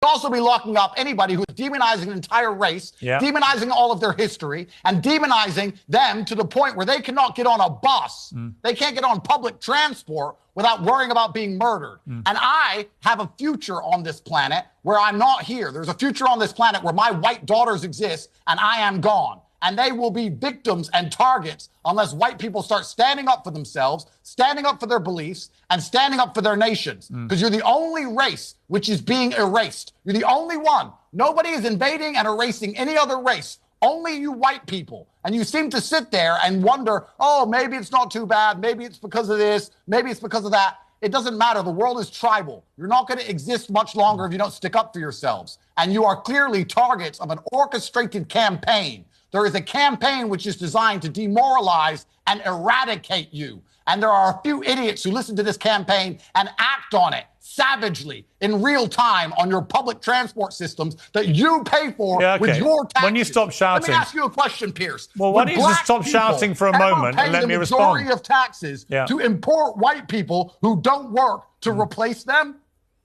also be locking up anybody who is demonizing an entire race, demonizing all of their history, and demonizing them to the point where they cannot get on a bus. They can't get on public transport without worrying about being murdered. And I have a future on this planet where I'm not here. There's a future on this planet where my white daughters exist and I am gone. And they will be victims and targets unless white people start standing up for themselves, standing up for their beliefs, and standing up for their nations. Because you're the only race which is being erased. You're the only one. Nobody is invading and erasing any other race. Only you white people. And you seem to sit there and wonder, oh, maybe it's not too bad. Maybe it's because of this. Maybe it's because of that. It doesn't matter. The world is tribal. You're not going to exist much longer if you don't stick up for yourselves. And you are clearly targets of an orchestrated campaign. There is a campaign which is designed to demoralize and eradicate you. And there are a few idiots who listen to this campaign and act on it savagely in real time on your public transport systems that you pay for with your taxes. When you stop shouting. Let me ask you a question, Pierce. Well, why don't you just stop shouting for a moment and let me respond? The majority of taxes to import white people who don't work to replace them?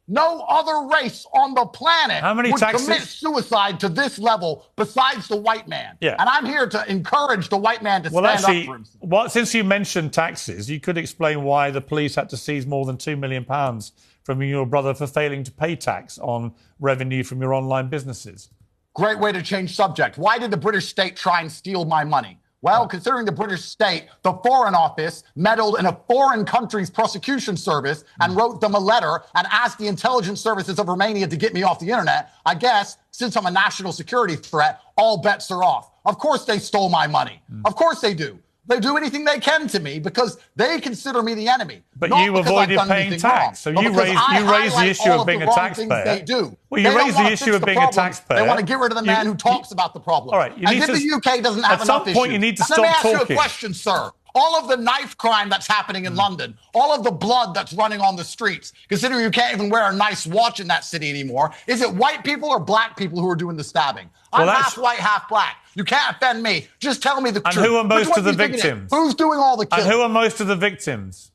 No other race on the planet would commit suicide to this level besides the white man. And I'm here to encourage the white man to stand up for himself. Well, since you mentioned taxes, you could explain why the police had to seize more than £2 million from your brother for failing to pay tax on revenue from your online businesses. Great way to change subject. Why did the British state try and steal my money? Well, considering the British state, the Foreign Office meddled in a foreign country's prosecution service and wrote them a letter and asked the intelligence services of Romania to get me off the internet. I guess, since I'm a national security threat, all bets are off. Of course they stole my money. Of course they do. They do anything they can to me because they consider me the enemy. But you avoided paying tax, so you raised the issue of being a taxpayer. They do. Well, you raised the issue of being a taxpayer. They want to get rid of the man who talks about the problem. All right, as if the UK doesn't have enough issues. At some point, you need to stop talking. Let me ask you a question, sir. All of the knife crime that's happening in London, all of the blood that's running on the streets, considering you can't even wear a nice watch in that city anymore, is it white people or black people who are doing the stabbing? I'm half white, half black. You can't offend me. Just tell me the truth. And who are most of the victims? Who's doing all the killing? And who are most of the victims?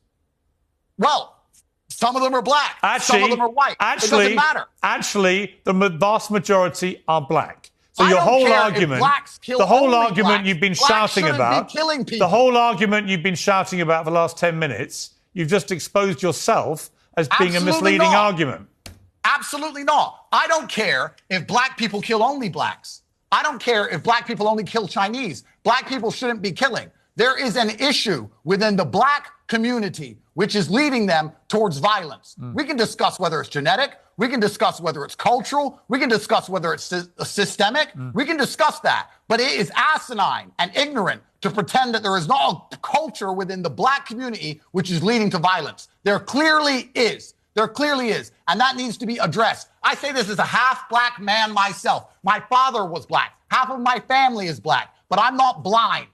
Well, some of them are black. Some of them are white. It doesn't matter. Actually, the vast majority are black. So your whole argument, the whole argument you've been shouting about, the whole argument you've been shouting about for the last 10 minutes, you've just exposed yourself as being a misleading argument. Absolutely not. I don't care if black people kill only blacks. I don't care if black people only kill Chinese. Black people shouldn't be killing. There is an issue within the black community which is leading them towards violence. We can discuss whether it's genetic. We can discuss whether it's cultural. We can discuss whether it's systemic. We can discuss that. But it is asinine and ignorant to pretend that there is not a culture within the black community which is leading to violence. There clearly is. There clearly is. And that needs to be addressed. I say this as a half black man myself. My father was black. Half of my family is black. But I'm not blind.